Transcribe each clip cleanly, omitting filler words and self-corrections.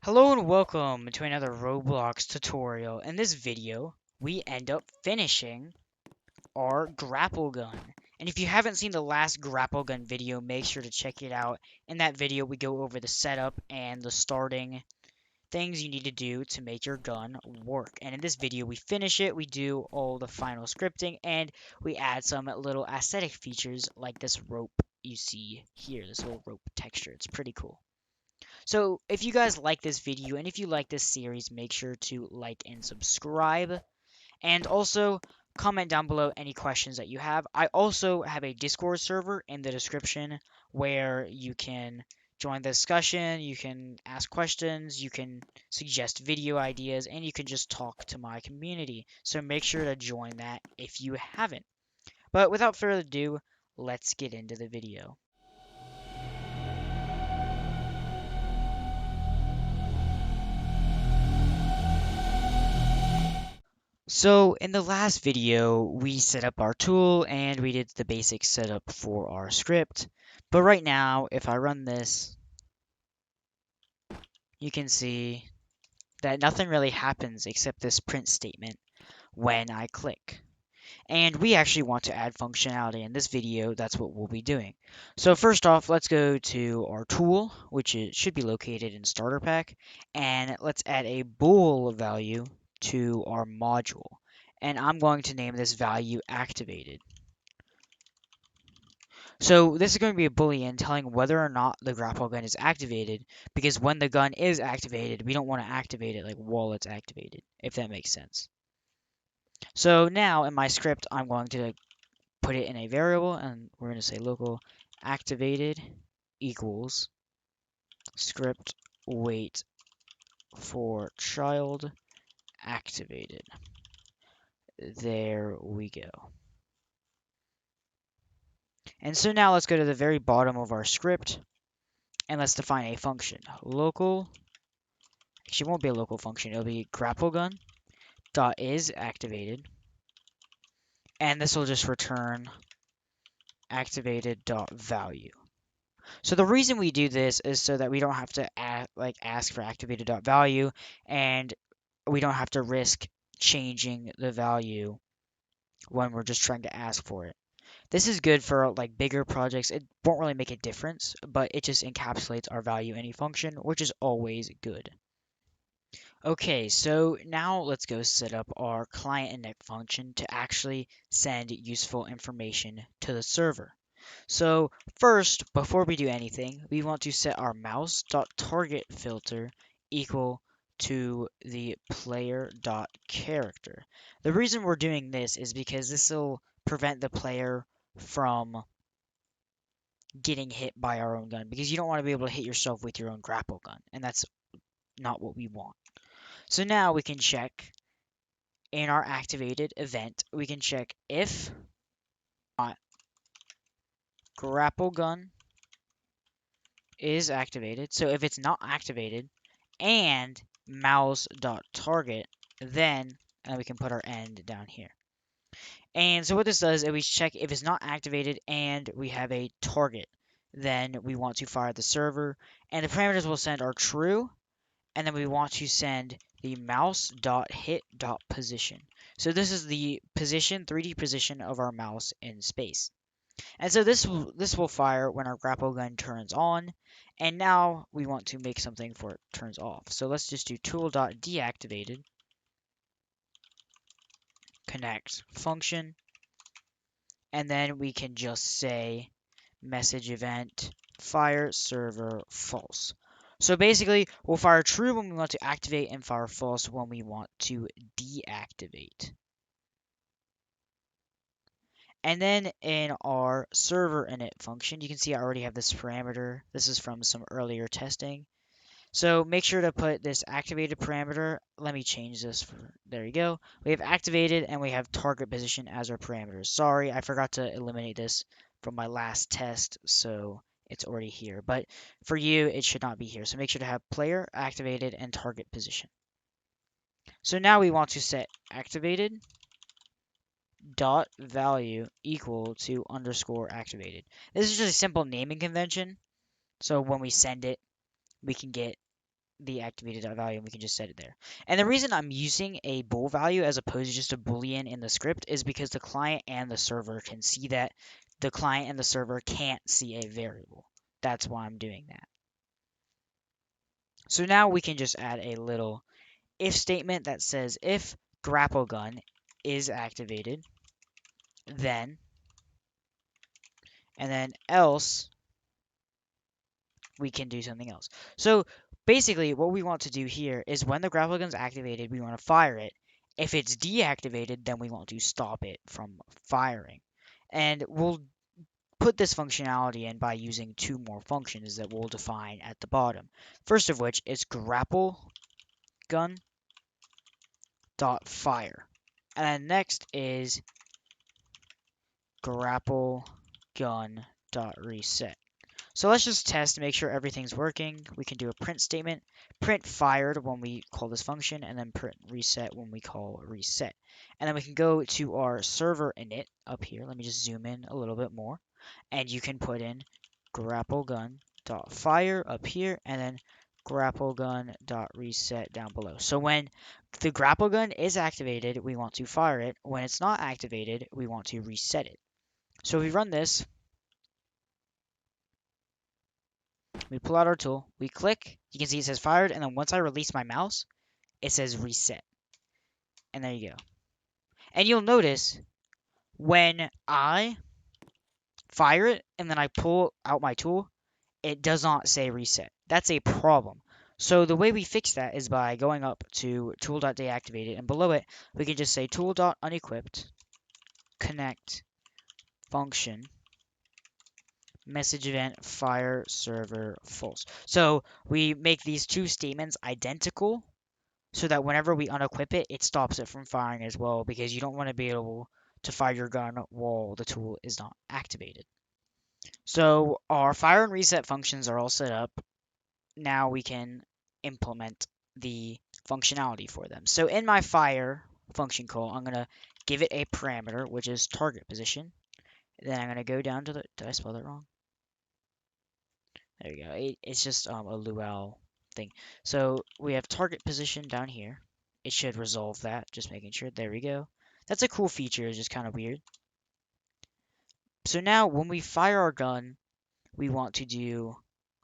Hello and welcome to another Roblox tutorial. In this video, we end up finishing our grapple gun. And if you haven't seen the last grapple gun video, make sure to check it out. In that video, we go over the setup and the starting things you need to do to make your gun work. And in this video, we finish it, we do all the final scripting, and we add some little aesthetic features like this rope you see here, this little rope texture. It's pretty cool. So if you guys like this video and if you like this series, make sure to like and subscribe. And also comment down below any questions that you have. I also have a Discord server in the description where you can join the discussion, you can ask questions, you can suggest video ideas, and you can just talk to my community. So make sure to join that if you haven't. But without further ado, let's get into the video. So in the last video, we set up our tool and we did the basic setup for our script. But right now, if I run this, you can see that nothing really happens except this print statement when I click. And we actually want to add functionality in this video. That's what we'll be doing. So first off, let's go to our tool, which should be located in starter pack, and let's add a bool value to our module. And I'm going to name this value activated. So this is going to be a boolean telling whether or not the grapple gun is activated, because when the gun is activated, we don't want to activate it like while it's activated, if that makes sense. So now in my script, I'm going to put it in a variable, and we're going to say local activated equals script wait for child activated. There we go. And so now let's go to the very bottom of our script and let's define a function. Local, actually it won't be a local function, it'll be grapple gun dot is activated, and this will just return activated dot value. So the reason we do this is so that we don't have to ask for activated dot value, and we don't have to risk changing the value when we're just trying to ask for it. This is good for like bigger projects. It won't really make a difference, but it just encapsulates our value any function, which is always good. Okay, so now let's go set up our client init function to actually send useful information to the server. So first, before we do anything, we want to set our mouse.target filter equal to the player.character. The reason we're doing this is because this will prevent the player from getting hit by our own gun, because you don't want to be able to hit yourself with your own grapple gun, and that's not what we want. So now we can check in our activated event, we can check if grapple gun is activated. So if it's not activated and mouse.target, then and we can put our end down here. And so what this does is we check if it's not activated and we have a target, then we want to fire the server, and the parameters will send are true, and then we want to send the mouse.hit.position. So this is the position, 3D position of our mouse in space. And so this will fire when our grapple gun turns on, and now we want to make something for it turns off. So let's just do tool.deactivated connect function, and then we can just say message event fire server false. So basically, we'll fire true when we want to activate and fire false when we want to deactivate. And then in our server init function, you can see I already have this parameter. This is from some earlier testing. So make sure to put this activated parameter. Let me change this. There you go. We have activated and we have target position as our parameters. Sorry, I forgot to eliminate this from my last test, so it's already here. But for you, it should not be here. So make sure to have player activated and target position. So now we want to set activated dot value equal to underscore activated. This is just a simple naming convention. So when we send it, we can get the activated value, and we can just set it there. And the reason I'm using a bool value as opposed to just a boolean in the script is because the client and the server can see that. The client and the server can't see a variable. That's why I'm doing that. So now we can just add a little if statement that says if grapple gun is activated, then, and then else we can do something else. So basically what we want to do here is when the grapple gun is activated, we want to fire it. If it's deactivated, then we want to stop it from firing. And we'll put this functionality in by using two more functions that we'll define at the bottom. First of which is grapple gun dot fire. And then next is grapple gun dot reset. So let's just test to make sure everything's working. We can do a print statement, print fired when we call this function, and then print reset when we call reset. And then we can go to our server init up here. Let me just zoom in a little bit more. And you can put in grapplegun.fire up here, and then grapplegun.reset down below. So when the grapple gun is activated, we want to fire it. When it's not activated, we want to reset it. So if we run this, we pull out our tool, we click, you can see it says fired, and then once I release my mouse, it says reset. And there you go. And you'll notice when I fire it and then I pull out my tool, it does not say reset. That's a problem. So the way we fix that is by going up to tool.deactivated, and below it, we can just say tool.unequipped connect function message event fire server false. So we make these two statements identical so that whenever we unequip it, it stops it from firing as well, because you don't want to be able to fire your gun while the tool is not activated. So our fire and reset functions are all set up. Now we can implement the functionality for them. So in my fire function call, I'm going to give it a parameter, which is target position. Then I'm going to go down to the, did I spell that wrong? There you go. It's just a Luau thing. So we have target position down here. It should resolve that, just making sure. There we go. That's a cool feature, it's just kind of weird. So now when we fire our gun, we want to do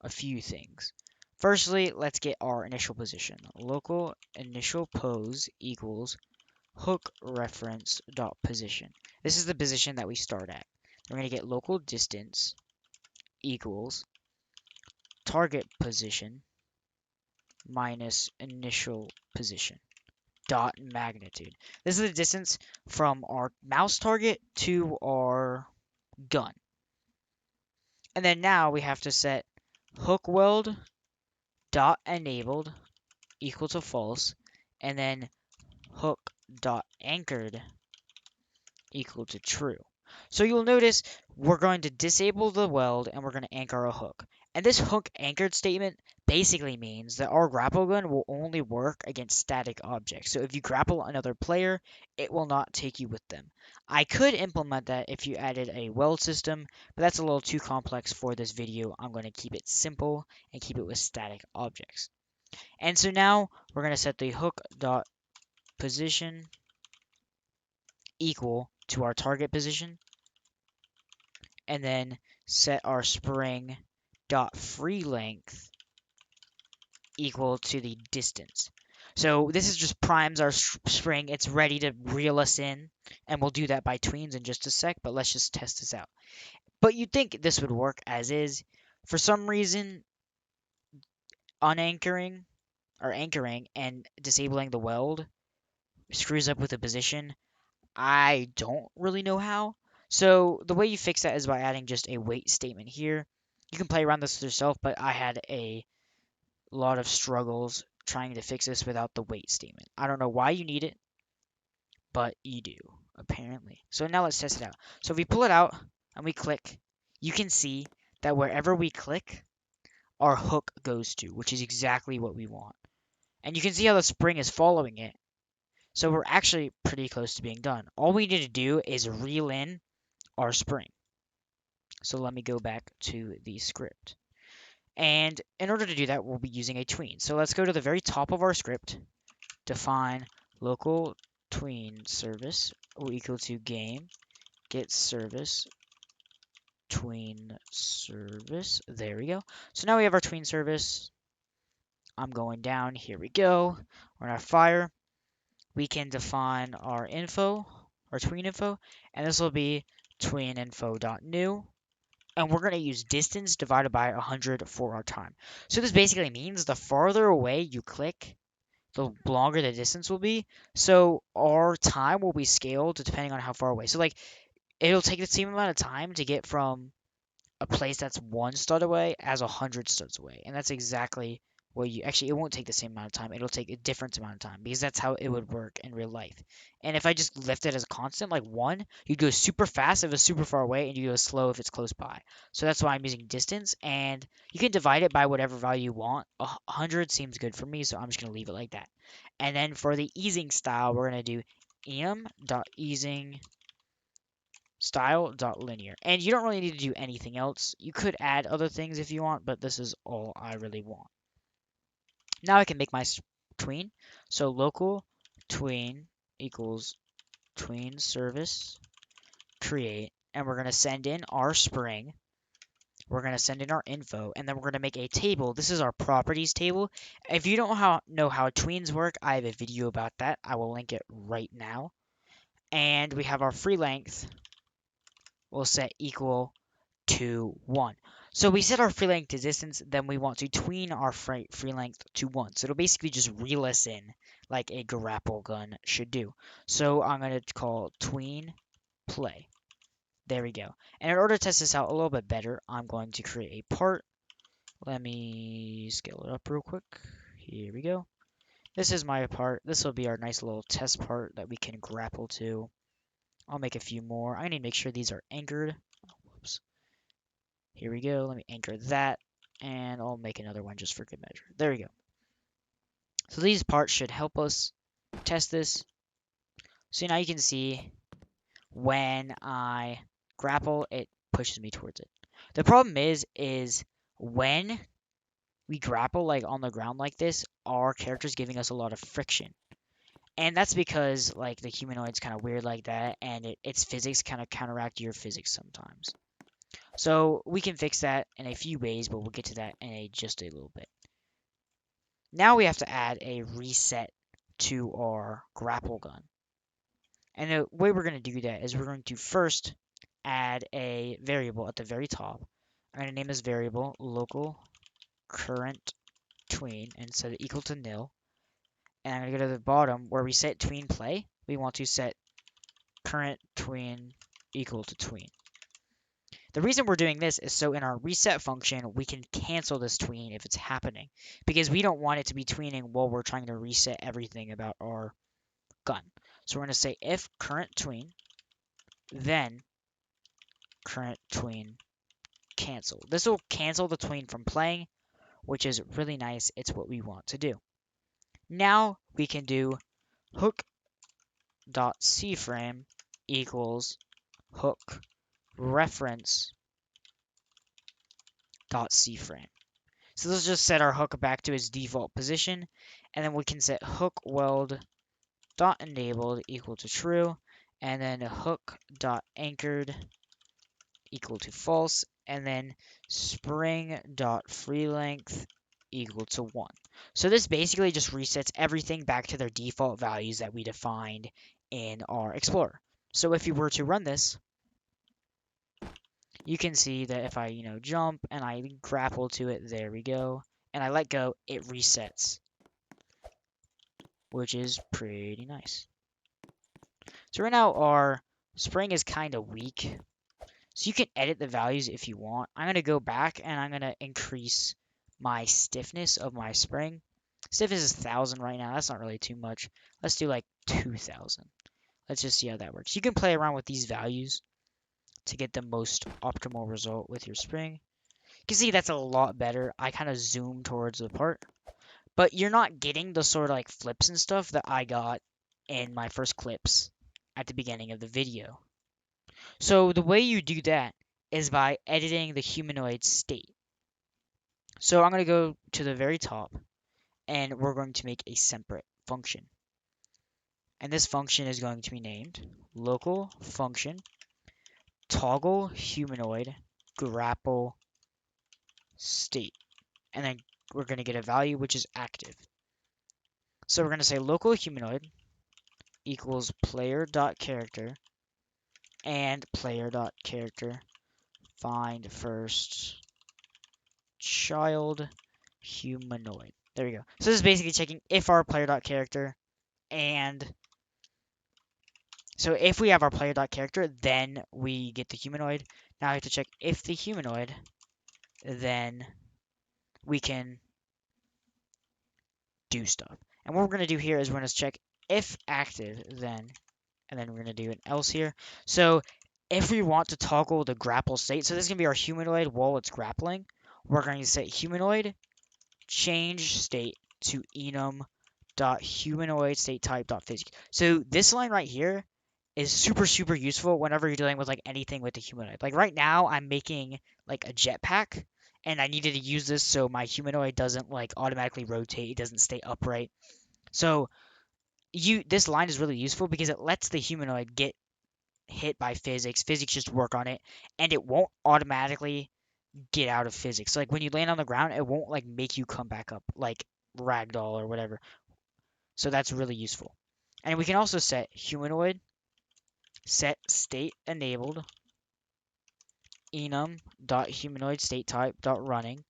a few things. Firstly, let's get our initial position. Local initial pose equals hook reference dot position. This is the position that we start at. We're going to get local distance equals target position minus initial position dot magnitude. This is the distance from our mouse target to our gun. And then now we have to set hook weld dot enabled equal to false, and then hook dot anchored equal to true. So you'll notice we're going to disable the weld and we're going to anchor a hook. And this hook anchored statement basically means that our grapple gun will only work against static objects. So if you grapple another player, it will not take you with them. I could implement that if you added a weld system, but that's a little too complex for this video. I'm going to keep it simple and keep it with static objects. And so now we're going to set the hook dot position equal to our target position, and then set our spring dot free length equal to the distance. So this is just primes our spring. It's ready to reel us in, and we'll do that by tweens in just a sec, but let's just test this out. But you'd think this would work as is. For some reason, unanchoring or anchoring and disabling the weld screws up with the position. I don't really know how. So the way you fix that is by adding just a wait statement here. You can play around this yourself, but I had a lot of struggles trying to fix this without the wait statement. I don't know why you need it, but you do, apparently. So now let's test it out. So if we pull it out and we click, you can see that wherever we click, our hook goes to, which is exactly what we want. And you can see how the spring is following it. So we're actually pretty close to being done. All we need to do is reel in our spring. So let me go back to the script. And in order to do that, we'll be using a tween. So let's go to the very top of our script, define local tween service will equal to game get service tween service. There we go. So now we have our tween service. I'm going down. Here we go. We're in our fire. We can define our info, our tween info, and this will be tweeninfo.new. And we're going to use distance divided by 100 for our time. So this basically means the farther away you click, the longer the distance will be. So our time will be scaled depending on how far away. So like it'll take the same amount of time to get from a place that's 1 stud away as 100 studs away. And that's exactly what you actually, it won't take the same amount of time. It'll take a different amount of time because that's how it would work in real life. And if I just left it as a constant, like 1, you go super fast if it's super far away and you go slow if it's close by. So that's why I'm using distance, and you can divide it by whatever value you want. 100 seems good for me, so I'm just going to leave it like that. And then for the easing style, we're going to do em.easing style.linear. And you don't really need to do anything else. You could add other things if you want, but this is all I really want. Now I can make my tween. So local tween equals tween service create, and we're going to send in our spring. We're going to send in our info, and then we're going to make a table. This is our properties table. If you don't know how tweens work, I have a video about that. I will link it right now. And we have our free length. We'll set equal to 1. So we set our free length to distance, then we want to tween our free length to 1. So it'll basically just reel us in like a grapple gun should do. So I'm going to call tween play. There we go. And in order to test this out a little bit better, I'm going to create a part. Let me scale it up real quick. Here we go. This is my part. This will be our nice little test part that we can grapple to. I'll make a few more. I need to make sure these are anchored. Whoops. Here we go. Let me anchor that, and I'll make another one just for good measure. There we go. So these parts should help us test this. So now you can see when I grapple, it pushes me towards it. The problem is when we grapple like on the ground like this, our character's giving us a lot of friction. And that's because like the humanoid's kind of weird like that, and its physics kind of counteract your physics sometimes. So we can fix that in a few ways, but we'll get to that in just a little bit. Now we have to add a reset to our grapple gun. And the way we're going to do that is we're going to first add a variable at the very top. I'm going to name this variable local current tween and set it equal to nil. And I'm going to go to the bottom where we set tween play. We want to set current tween equal to tween. The reason we're doing this is so in our reset function, we can cancel this tween if it's happening, because we don't want it to be tweening while we're trying to reset everything about our gun. So we're going to say if current tween, then current tween cancel. This will cancel the tween from playing, which is really nice. It's what we want to do. Now we can do hook.cframe equals hook reference .cframe. So let's just set our hook back to its default position, and then we can set hook weld dot enabled equal to true, and then hook dot anchored equal to false, and then spring dot free length equal to 1. So this basically just resets everything back to their default values that we defined in our Explorer. So if you were to run this, you can see that if I, jump and I grapple to it, there we go, and I let go, it resets, which is pretty nice. So right now our spring is kind of weak, so you can edit the values if you want. I'm going to go back and I'm going to increase my stiffness of my spring. Stiffness is 1,000 right now. That's not really too much. Let's do like 2,000. Let's just see how that works. You can play around with these values to get the most optimal result with your spring. You can see that's a lot better. I kind of zoom towards the part, but you're not getting the sort of like flips and stuff that I got in my first clips at the beginning of the video. So the way you do that is by editing the humanoid state. So I'm going to go to the very top, and we're going to make a separate function. And this function is going to be named local function toggle humanoid grapple state. And then we're going to get a value which is active. So we're going to say local humanoid equals player.character and player.character find first child humanoid. There we go. So this is basically checking if our player.character and so if we have our player.character, then we get the humanoid. Now I have to check if the humanoid, then we can do stuff. And what we're going to do here is we're going to check if active, then, and then we're going to do an else here. So if we want to toggle the grapple state, so this is going to be our humanoid while it's grappling, we're going to set humanoid change state to enum.humanoid state type.physics. So this line right here is super useful whenever you're dealing with like anything with the humanoid. Like right now I'm making like a jetpack and I needed to use this so my humanoid doesn't like automatically rotate, it doesn't stay upright. So this line is really useful because it lets the humanoid get hit by physics. Physics just work on it and it won't automatically get out of physics. So like when you land on the ground, it won't like make you come back up like ragdoll or whatever. So that's really useful. And we can also set humanoid set state enabled enum.humanoid state type.running.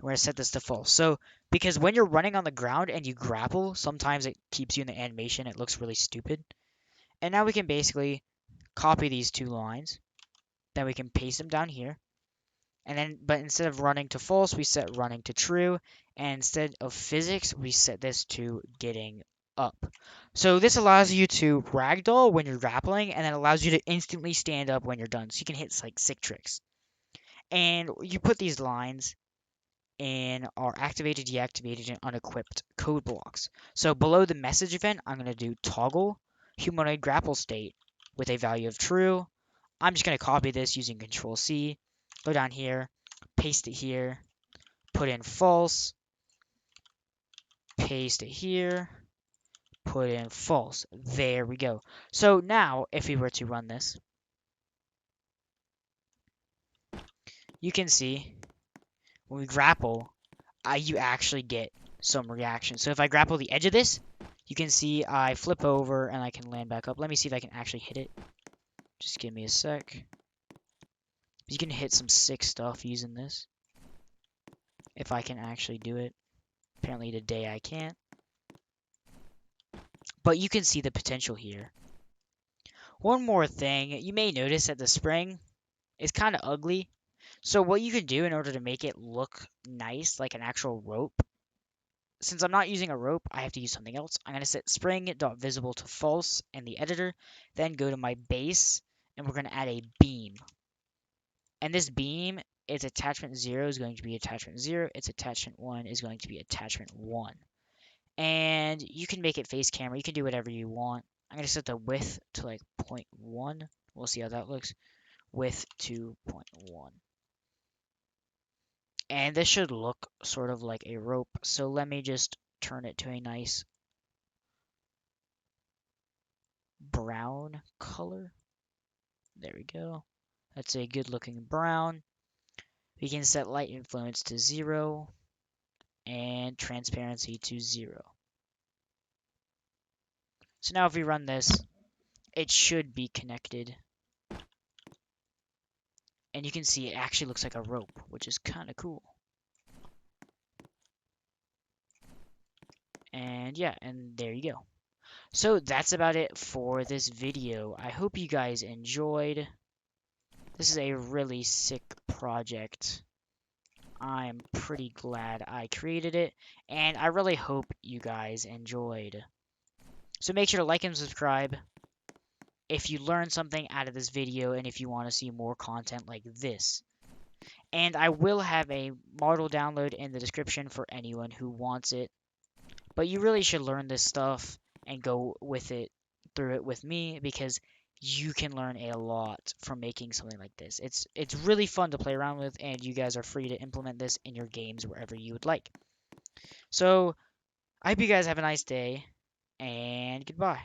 We're going to set this to false. So because when you're running on the ground and you grapple, sometimes it keeps you in the animation. It looks really stupid. And now we can basically copy these two lines. Then we can paste them down here. And then, but instead of running to false, we set running to true. And instead of physics, we set this to getting up. So this allows you to ragdoll when you're grappling, and then allows you to instantly stand up when you're done. So you can hit like sick tricks. And you put these lines in our activated, deactivated, and unequipped code blocks. So below the message event, I'm going to do toggle humanoid grapple state with a value of true. I'm just going to copy this using Control C. Go down here, paste it here, put in false, paste it here, put in false. There we go. So now, if we were to run this, you can see when we grapple, you actually get some reaction. So if I grapple the edge of this, you can see I flip over and I can land back up. Let me see if I can actually hit it. Just give me a sec. You can hit some sick stuff using this. If I can actually do it. Apparently today I can't. But you can see the potential here. One more thing, you may notice that the spring is kind of ugly. So what you can do in order to make it look nice, like an actual rope, since I'm not using a rope, I have to use something else. I'm going to set spring.visible to false in the editor, then go to my base, and we're going to add a beam. And this beam, its attachment 0 is going to be attachment 0, its attachment 1 is going to be attachment 1. And you can make it face camera, you can do whatever you want. I'm going to set the width to like 0.1. We'll see how that looks. Width to 0.1. And this should look sort of like a rope. So let me just turn it to a nice brown color. There we go. That's a good looking brown. We can set light influence to 0 and transparency to 0. So now if we run this, it should be connected. And you can see it actually looks like a rope, which is kind of cool. And yeah, and there you go. So that's about it for this video. I hope you guys enjoyed. This is a really sick project. I'm pretty glad I created it, and I really hope you guys enjoyed. So make sure to like and subscribe if you learned something out of this video and if you want to see more content like this. And I will have a model download in the description for anyone who wants it. But you really should learn this stuff and go with it through it with me because you can learn a lot from making something like this. It's really fun to play around with, and you guys are free to implement this in your games wherever you would like. So I hope you guys have a nice day, and goodbye.